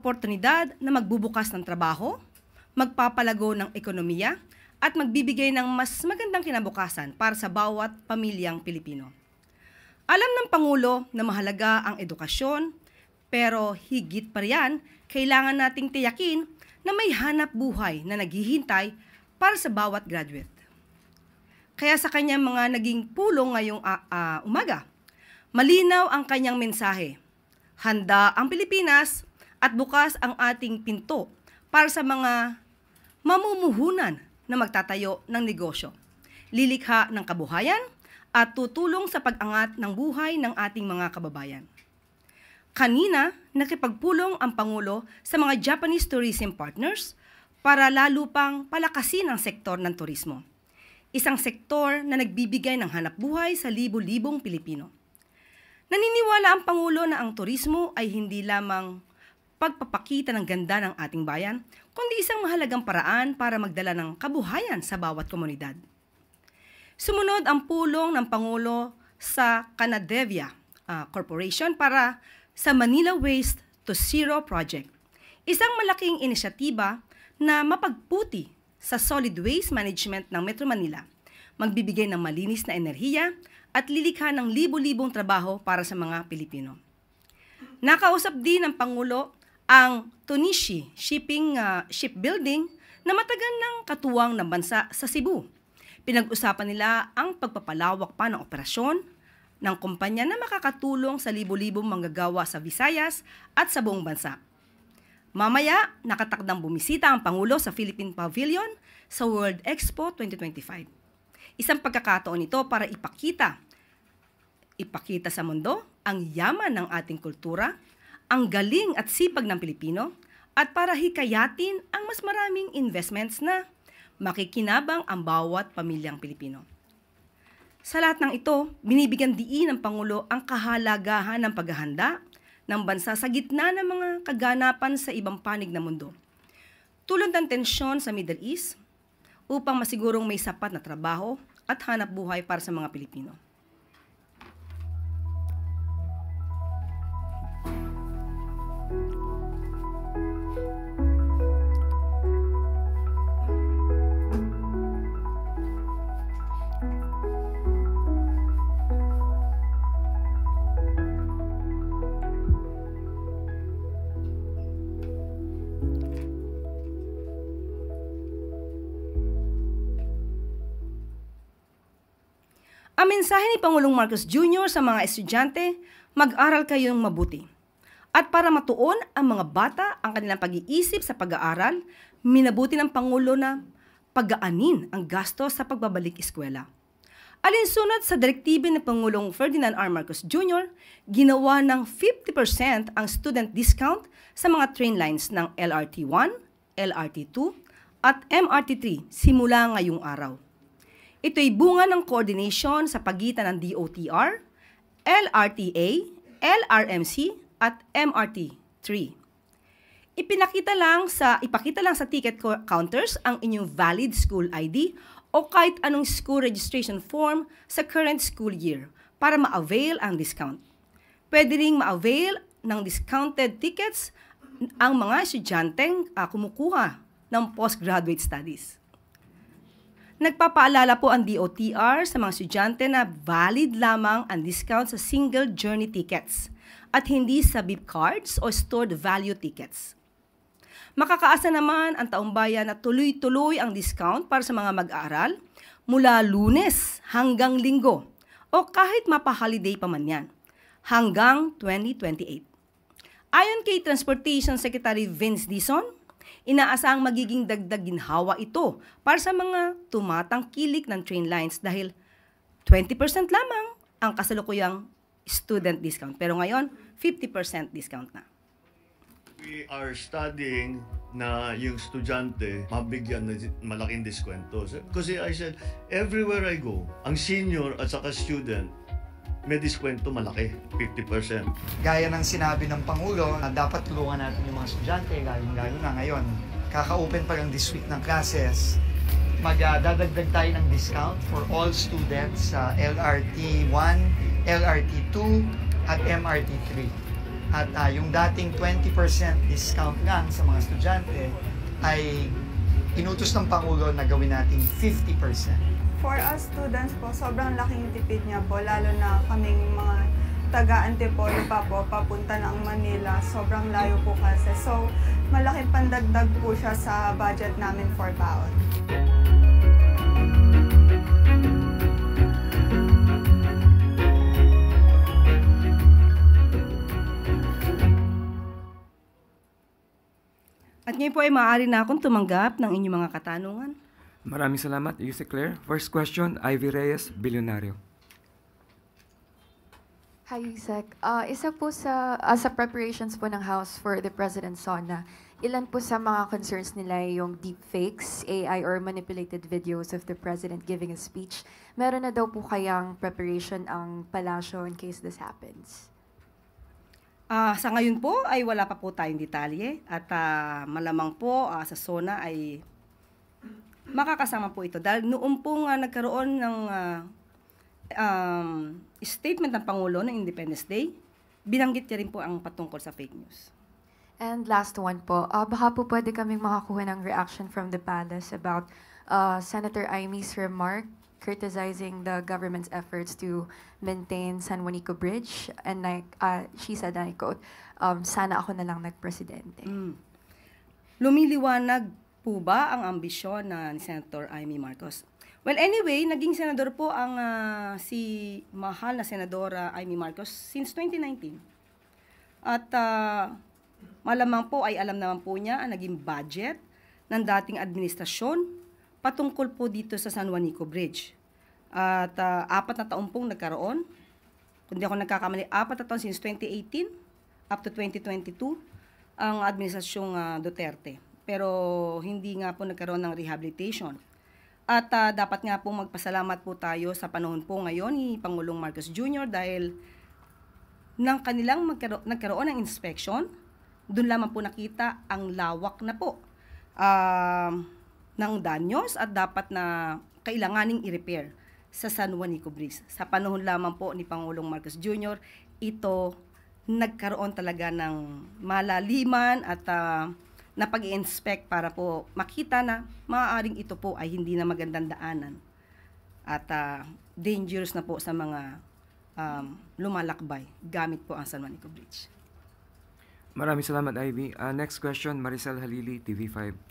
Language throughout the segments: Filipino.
oportunidad na magbubukas ng trabaho, magpapalago ng ekonomiya, at magbibigay ng mas magandang kinabukasan para sa bawat pamilyang Pilipino. Alam ng Pangulo na mahalaga ang edukasyon, pero higit pa riyan, kailangan nating tiyakin na may hanap buhay na naghihintay para sa bawat graduate. Kaya sa kanyang mga naging pulong ngayong umaga, malinaw ang kanyang mensahe. Handa ang Pilipinas at bukas ang ating pinto para sa mga mamumuhunan na magtatayo ng negosyo, lilikha ng kabuhayan at tutulong sa pag-angat ng buhay ng ating mga kababayan. Kanina, nakipagpulong ang Pangulo sa mga Japanese tourism partners para lalo pang palakasin ang sektor ng turismo. Isang sektor na nagbibigay ng hanap buhay sa libo-libong Pilipino. Naniniwala ang Pangulo na ang turismo ay hindi lamang pagpapakita ng ganda ng ating bayan, kundi isang mahalagang paraan para magdala ng kabuhayan sa bawat komunidad. Sumunod ang pulong ng Pangulo sa Canadevia Corporation para sa Manila Waste to Zero Project, isang malaking inisyatiba na mapagputi sa solid waste management ng Metro Manila, magbibigay ng malinis na enerhiya at lilikha ng libo-libong trabaho para sa mga Pilipino. Nakausap din ng Pangulo ang Tunishi Shipbuilding na matagal ng katuwang ng bansa sa Cebu. Pinag-usapan nila ang pagpapalawak pa ng operasyon ng kumpanya na makakatulong sa libo-libong manggagawa sa Visayas at sa buong bansa. Mamaya, nakatakdang bumisita ang Pangulo sa Philippine Pavilion sa World Expo 2025. Isang pagkakataon ito para ipakita sa mundo ang yaman ng ating kultura, ang galing at sipag ng Pilipino, at para hikayatin ang mas maraming investments na makikinabang ang bawat pamilyang Pilipino. Sa lahat ng ito, binibigyan diin ng Pangulo ang kahalagahan ng paghahanda ng bansa sa gitna ng mga kaganapan sa ibang panig ng mundo. Tulad ng tensyon sa Middle East, upang masigurong may sapat na trabaho at hanap buhay para sa mga Pilipino. Ang mensahe ni Pangulong Marcos Jr. sa mga estudyante, mag-aral kayong mabuti. At para matuon ang mga bata ang kanilang pag-iisip sa pag-aaral, minabuti ng Pangulo na pagaanin ang gasto sa pagbabalik eskwela. Alinsunod sa direktiba ni Pangulong Ferdinand R. Marcos Jr., ginawa ng 50% ang student discount sa mga train lines ng LRT-1, LRT-2 at MRT-3 simula ngayong araw. Ito'y bunga ng coordination sa pagitan ng DOTR, LRTA, LRMC at MRT-3. Ipakita lang sa ticket counters ang inyong valid school ID o kahit anong school registration form sa current school year para ma-avail ang discount. Pwede ring ma-avail ng discounted tickets ang mga estudyanteng kumukuha ng postgraduate studies. Nagpapaalala po ang DOTR sa mga estudyante na valid lamang ang discount sa single journey tickets at hindi sa beep cards o stored value tickets. Makakaasa naman ang taumbayan na tuloy-tuloy ang discount para sa mga mag-aaral mula Lunes hanggang Linggo o kahit mapa-holiday pa man yan, hanggang 2028. Ayon kay Transportation Secretary Vince Dizon, inaasahang magiging dagdag ginhawa ito para sa mga tumatangkilik ng train lines dahil 20% lamang ang kasalukuyang student discount. Pero ngayon, 50% discount na. We are studying na yung estudyante mabigyan ng malaking diskwento. Kasi I said, everywhere I go, ang senior at saka student, may diskwento malaki, 50%. Gaya ng sinabi ng Pangulo, na dapat tulungan natin yung mga estudyante, lalo na ngayon. Kaka-open pa lang this week ng classes. Magdadagdag tayo ng discount for all students sa LRT 1, LRT 2, at MRT 3. At yung dating 20% discount lang sa mga estudyante ay inutos ng Pangulo na gawin nating 50%. For us students po, sobrang laking tipid niya po, lalo na kaming mga taga-Antipolo pa po, papunta ng Manila. Sobrang layo po kasi. So, malaking pandagdag po siya sa budget namin for baon. At ngayon po ay maaari na akong tumanggap ng inyong mga katanungan. Maraming salamat, Yusek Claire. First question, Ivy Reyes, Bilyonaryo. Hi, Yusek. Isa po sa preparations po ng House for the President's SONA, ilan po sa mga concerns nila yung deepfakes, AI, or manipulated videos of the President giving a speech. Meron na daw po kayang preparation ang palasyo in case this happens? Sa ngayon po ay wala pa po tayong detalye at malamang po sa SONA ay makakasama po ito. Dahil noong po nagkaroon ng statement ng Pangulo ng Independence Day, binanggit niya rin po ang patungkol sa fake news. And last one po, baka po pwede kaming makakuha ng reaction from the palace about Senator Imy's remark criticizing the government's efforts to maintain San Juanico Bridge. And she said, and I quote, sana ako na lang nagpresidente. Lumiliwanag po ba ang ambisyon ni Senator Amy Marcos? Well, anyway, naging senador po ang si mahal na Senadora Amy Marcos since 2019. At malamang po ay alam naman po niya ang naging budget ng dating administrasyon patungkol po dito sa San Juanico Bridge. At 4 na taon pong nagkaroon, kung di ako nagkakamali, 4 na taon since 2018 up to 2022 ang administrasyong Duterte. Pero hindi nga po nagkaroon ng rehabilitation. At dapat nga po magpasalamat po tayo sa panahon po ngayon ni Pangulong Marcos Jr. dahil nang kanilang nagkaroon ng inspection, doon lamang po nakita ang lawak na po ng danyos at dapat na kailanganing i-repair sa San Juanico Bridge. Sa panahon lamang po ni Pangulong Marcos Jr., ito nagkaroon talaga ng malaliman at na pag-i-inspect para po makita na maaaring ito po ay hindi na magandang daanan at dangerous na po sa mga lumalakbay gamit po ang San Juanico Bridge. Maraming salamat, Ivy. Next question, Maricel Halili, TV5.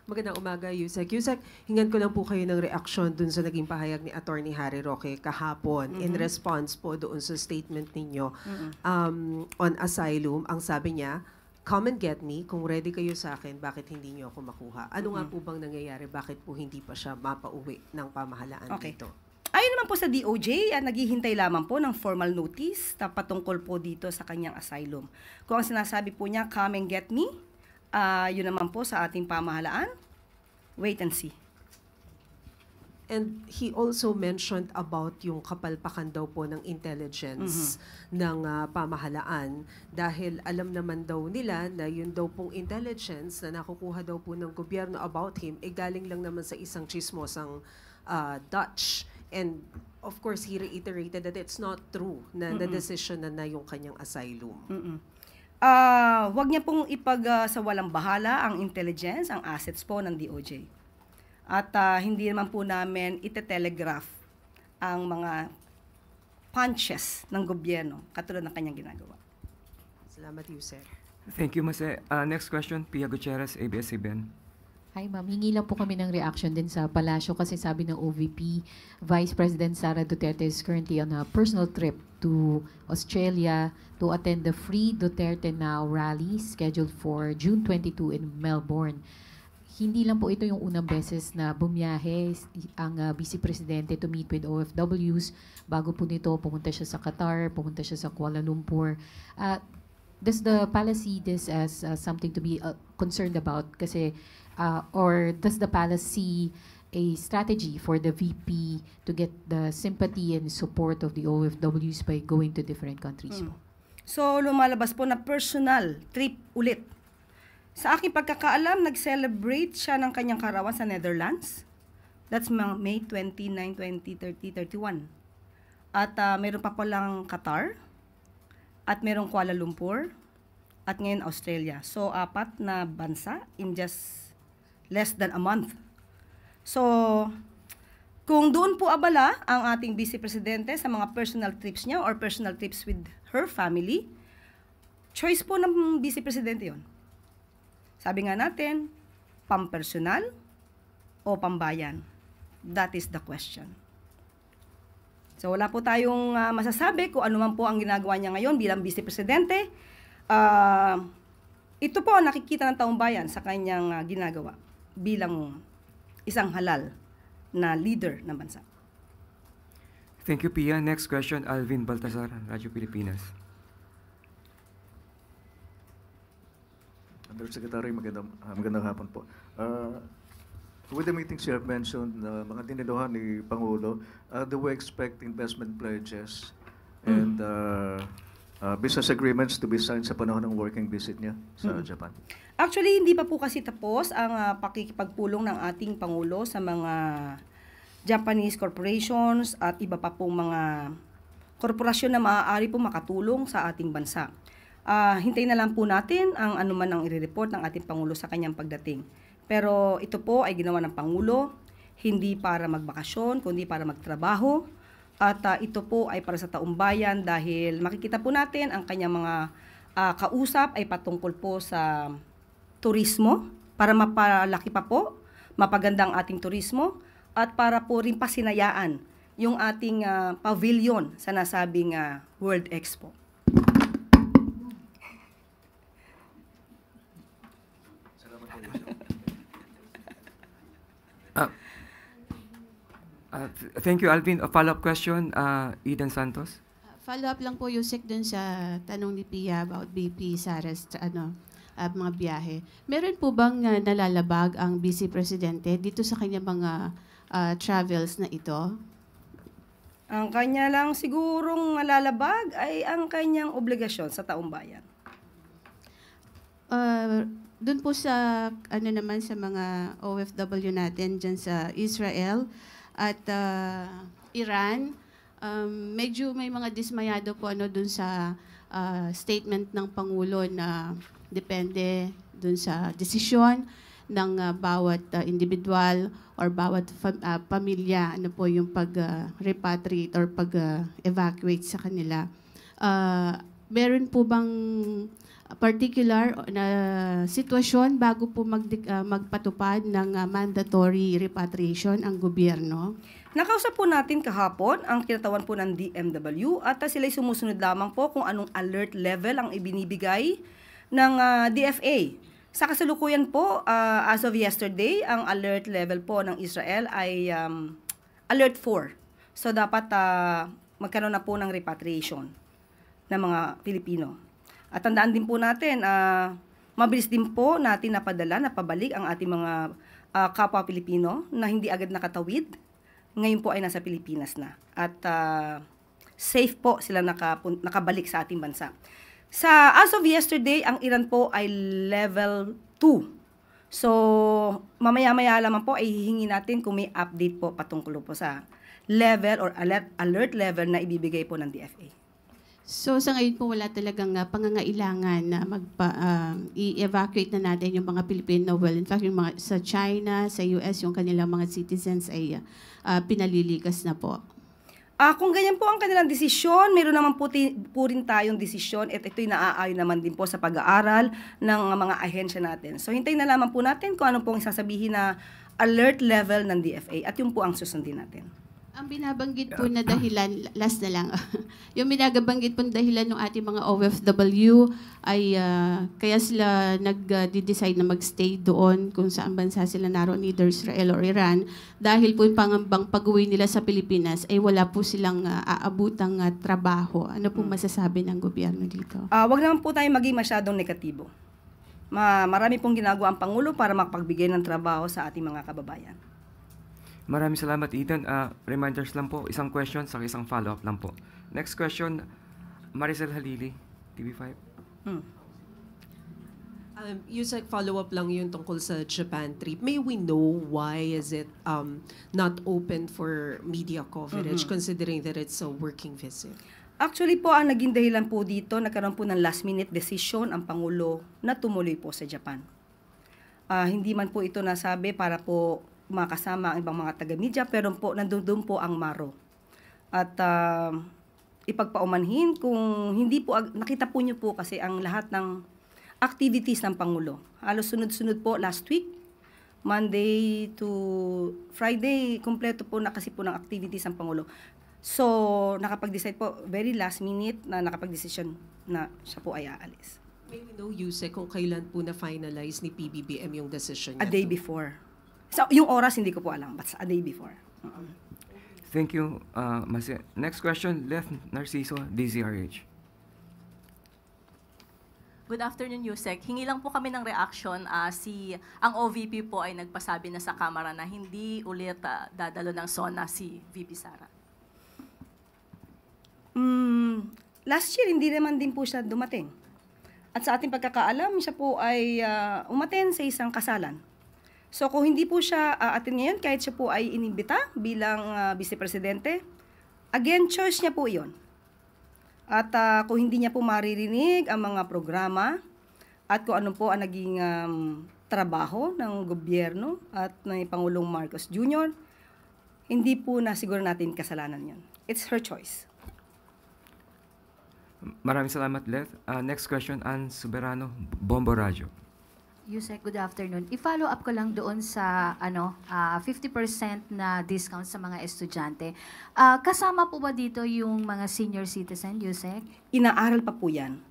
Magandang umaga, Yusek. Yusek, hingan ko lang po kayo ng reaction dun sa naging pahayag ni Attorney Harry Roque kahapon in response po doon sa statement ninyo on asylum. Ang sabi niya, come and get me, kung ready kayo sa akin, bakit hindi niyo ako makuha? Ano nga po bang nangyayari? Bakit po hindi pa siya mapauwi ng pamahalaan dito? Ayon naman po sa DOJ, naghihintay lamang po ng formal notice na patungkol po dito sa kanyang asylum. Kung ang sinasabi po niya, come and get me, yun naman po sa ating pamahalaan, wait and see. And he also mentioned about yung kapalpakan daw po ng intelligence ng pamahalaan dahil alam naman daw nila na yun daw pong intelligence na nakukuha daw po ng gobyerno about him, galing lang naman sa isang chismosang Dutch. And of course, he reiterated that it's not true na na-decision na yung kanyang asylum. Wag niya pong sa walang bahala ang intelligence, ang assets po ng DOJ. At hindi naman po namin ite-telegraph ang mga punches ng gobyerno katulad ng kanyang ginagawa. Salamat, Yusek. Thank you, Mase. Next question, Pia Gutierrez, ABS-CBN. Hi ma'am, hingi lang po kami ng reaction din sa palasyo kasi sabi ng OVP, Vice President Sara Duterte is currently on a personal trip to Australia to attend the Free Duterte Now rally scheduled for June 22 in Melbourne. Hindi lang po ito yung unang beses na bumiyahe ang Vice Presidente to meet with OFWs. Bago po nito, pumunta siya sa Qatar, pumunta siya sa Kuala Lumpur. Does the palace see this as something to be concerned about? Kasi, or does the palace see a strategy for the VP to get the sympathy and support of the OFWs by going to different countries po? So, lumalabas po na personal trip ulit. Sa aking pagkakaalam, nag-celebrate siya ng kanyang karawan sa Netherlands. That's May 29, 20, 30, 31. At meron pa po lang Qatar. at merong Kuala Lumpur, at ngayon Australia. So, 4 na bansa in just less than a month. So, kung doon po abala ang ating Vice Presidente sa mga personal trips niya or personal trips with her family, choice po ng Vice Presidente yon. Sabi nga natin, pampersonal o pambayan? That is the question. So wala po tayong masasabi kung ano man po ang ginagawa niya ngayon bilang Vice Presidente. Ito po ang nakikita ng taong bayan sa kanyang ginagawa bilang isang halal na leader ng bansa. Thank you, Pia. Next question, Alvin Baltasar, Radyo Pilipinas. Undersecretary, magandang hapon po. With the meetings you have mentioned, mga diniluhan ni Pangulo, do we expect investment pledges and business agreements to be signed sa panahon ng working visit niya sa Japan? Actually, hindi pa po kasi tapos ang pakikipagpulong ng ating Pangulo sa mga Japanese corporations at iba pa pong mga korporasyon na maaari po makatulong sa ating bansa. Hintayin na lang po natin ang anuman ang i-report ng ating Pangulo sa kanyang pagdating. Pero ito po ay ginawa ng Pangulo, hindi para magbakasyon, kundi para magtrabaho. At ito po ay para sa taong bayan dahil makikita po natin ang kanyang mga kausap ay patungkol po sa turismo, para mapalaki pa po, mapaganda ang ating turismo, at para po rin pasinayaan yung ating pavilion sa nasabing World Expo. Thank you, Alvin. A follow-up question, Eden Santos. Follow-up lang po, Yusek, dun sa tanong ni Pia about BP, Sara's mga biyahe. Meron po bang nalalabag ang Vice Presidente dito sa kanyang mga travels na ito? Ang kanya lang sigurong nalalabag ay ang kanyang obligasyon sa taong bayan. Doon po sa naman sa mga OFW natin dyan sa Israel at Iran, medyo may mga dismayado po doon sa statement ng Pangulo na depende doon sa desisyon ng bawat individual or bawat pamilya po yung pag-repatriate or pag-evacuate sa kanila. Meron po bang particular na sitwasyon bago po magpatupad ng mandatory repatriation ang gobyerno? Nakausap po natin kahapon ang kinatawan po ng DMW at sila'y sumusunod lamang po kung anong alert level ang ibinibigay ng DFA. Sa kasalukuyan po, as of yesterday, ang alert level po ng Israel ay alert 4. So dapat magkaroon na po ng repatriation ng mga Pilipino. At tandaan din po natin, mabilis din po natin napabalik ang ating mga kapwa Pilipino na hindi agad nakatawid. Ngayon po ay nasa Pilipinas na. At safe po sila nakabalik sa ating bansa. As of yesterday, ang Iran po ay level 2. So, mamaya-maya lamang po ay hihingi natin kung may update po patungkol po sa level or alert level na ibibigay po ng DFA. So, sa ngayon po wala talagang pangangailangan na i-evacuate na natin yung mga Pilipino. Well, in fact, yung mga sa China, sa US, yung kanilang mga citizens ay pinalilikas na po. Kung ganyan po ang kanilang desisyon, meron naman po rin tayong desisyon at ito'y naaayon naman din po sa pag-aaral ng mga ahensya natin. So hintayin na lamang po natin kung ano pong sasabihin na alert level ng DFA at yun po ang susundin natin. Ang binabanggit po na dahilan, last na lang, yung binabanggit po na dahilan ng ating mga OFW ay kaya sila nag-decide na magstay doon kung saan bansa sila naroon, either Israel or Iran, dahil po yung pangambang pag-uwi nila sa Pilipinas ay wala po silang aabutang trabaho. Ano po masasabi ng gobyerno dito? Wag naman po tayo maging masyadong negatibo. Marami pong ginagawa ang Pangulo para makapagbigay ng trabaho sa ating mga kababayan. Maraming salamat, Eden. Reminders lang po, isang question sa isang follow-up lang po. Next question, Maricel Halili, TV5. Yusek, follow-up lang yun tungkol sa Japan trip. May we know why is it not open for media coverage considering that it's a working visit? Actually po, ang naging dahilan po dito, nagkaroon po ng last-minute decision ang Pangulo na tumuloy po sa Japan. Hindi man po ito nasabi para po makasama ang ibang mga taga-media, pero po nandun po ang Maro. At ipagpaumanhin kung hindi po, nakita po niyo po kasi ang lahat ng activities ng Pangulo. Halos sunod-sunod po last week, Monday to Friday, kompleto po na kasi po ng activities ng Pangulo. So, nakapag-decide po, very last minute na nakapag-decision na siya po ay aalis. May we know, Yusek, kung kailan po na-finalize ni PBBM yung decision A niya? day before. So, yung oras hindi ko po alam, but a day before. Thank you, Masi. Next question, Left Narciso, DZRH. Good afternoon, Yusek. Hingi lang po kami ng reaction. Ang OVP po ay nagpasabi na sa Kamara na hindi ulit dadalo ng SONA si VP Sara. Last year, hindi naman din po siya dumating. At sa ating pagkakaalam, siya po ay umaten sa isang kasalan. So kung hindi po siya attend ngayon, kahit siya po ay inimbita bilang Vice Presidente, again, choice niya po iyon. At kung hindi niya po maririnig ang mga programa at kung ano po ang naging trabaho ng gobyerno at ng Pangulong Marcos Jr., hindi po na siguro natin kasalanan yun. It's her choice. Maraming salamat, Leth. Next question, Ann Soberano, Bombo Radio. Yusek, good afternoon. I-follow up ko lang doon sa 50% na discount sa mga estudyante. Kasama po ba dito yung mga senior citizen, Yusek? Inaaral pa po yan.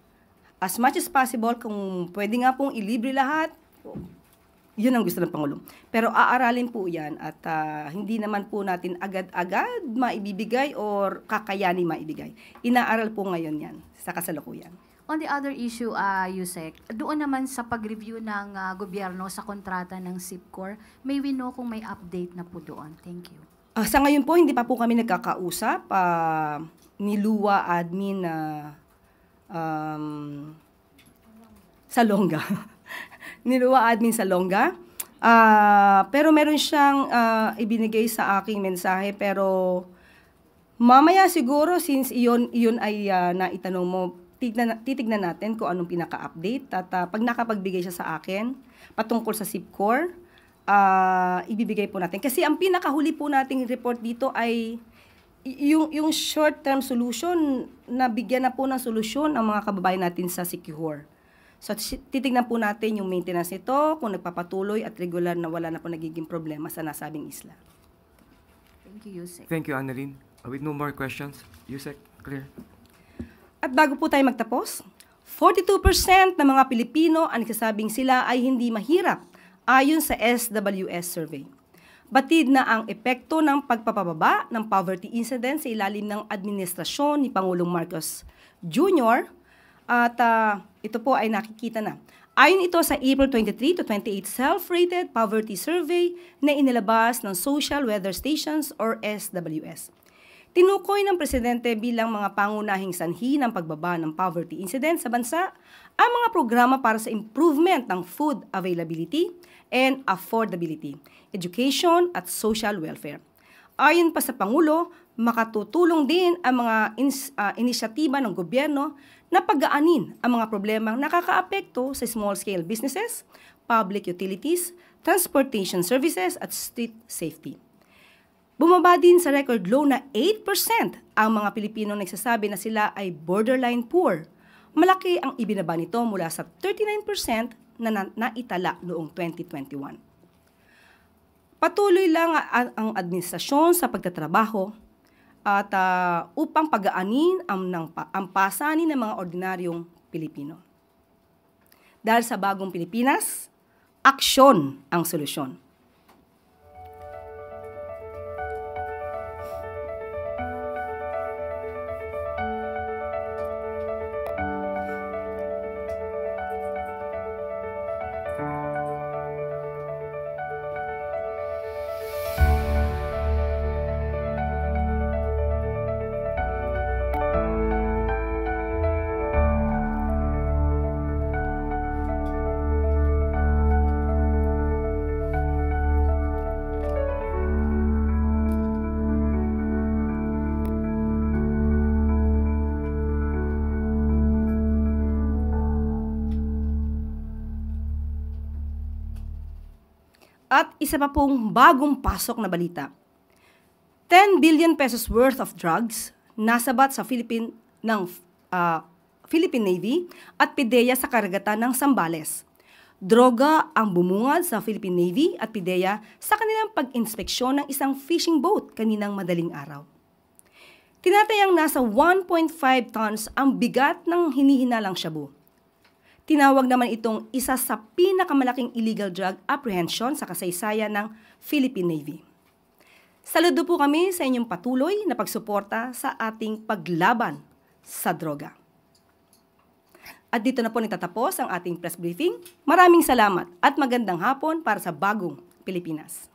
As much as possible, kung pwede nga pong ilibre lahat, yun ang gusto ng Pangulo. Pero aaralin po yan at hindi naman po natin agad-agad maibibigay or kakayanin maibigay. Inaaral po ngayon yan sa kasalukuyan. On the other issue, Yusek, doon naman sa pag-review ng gobyerno sa kontrata ng SIPCOR, may we know kung may update na po doon. Thank you. Sa ngayon po, hindi pa po kami nagkakausap. Ni Lua Admin Salonga. Ni Lua Admin Salonga. Pero meron siyang ibinigay sa aking mensahe. Pero mamaya siguro, since iyon ay naitanong mo, titignan natin kung anong pinaka-update. At pag nakapagbigay siya sa akin, patungkol sa SIPCOR, ibibigay po natin. Kasi ang pinakahuli po nating report dito ay yung short-term solution, na bigyan na po ng solusyon ang mga kababayan natin sa SIPCOR. So, titignan po natin yung maintenance nito, kung nagpapatuloy at regular na wala na po nagiging problema sa nasabing isla. Thank you, Yusek. Thank you, Annalyn. With no more questions, Yusek, clear. At bago po tayo magtapos, 42% ng mga Pilipino ang nagsasabing sila ay hindi mahirap ayon sa SWS survey. Batid na ang epekto ng pagpapababa ng poverty incidence sa ilalim ng administrasyon ni Pangulong Marcos Jr. At ito po ay nakikita na. Ayon ito sa April 23 to 28 Self-Rated Poverty Survey na inilabas ng Social Weather Stations or SWS. Tinukoy ng Presidente bilang mga pangunahing sanhi ng pagbaba ng poverty incidence sa bansa ang mga programa para sa improvement ng food availability and affordability, education at social welfare. Ayon pa sa Pangulo, makatutulong din ang mga inisyatiba ng gobyerno na pagaanin ang mga problemang nakakaapekto sa small-scale businesses, public utilities, transportation services at street safety. Bumaba din sa record low na 8% ang mga Pilipino nagsasabi na sila ay borderline poor. Malaki ang ibinaba nito mula sa 39% na naitala noong 2021. Patuloy lang ang administrasyon sa pagtatrabaho at upang pagaanin ang pasanin ng mga ordinaryong Pilipino. Dahil sa bagong Pilipinas, aksyon ang solusyon. At isa pa pong bagong pasok na balita. 10 billion pesos worth of drugs nasabat sa Philippine Navy at PIDEA sa karagatan ng Zambales. Droga ang bumungad sa Philippine Navy at PIDEA sa kanilang pag-inspeksyon ng isang fishing boat kaninang madaling araw. Tinatayang nasa 1.5 tons ang bigat ng hinihinalang shabu. Tinawag naman itong isa sa pinakamalaking illegal drug apprehension sa kasaysayan ng Philippine Navy. Saludo po kami sa inyong patuloy na pagsuporta sa ating paglaban sa droga. At dito na po nagtatapos ang ating press briefing. Maraming salamat at magandang hapon para sa bagong Pilipinas.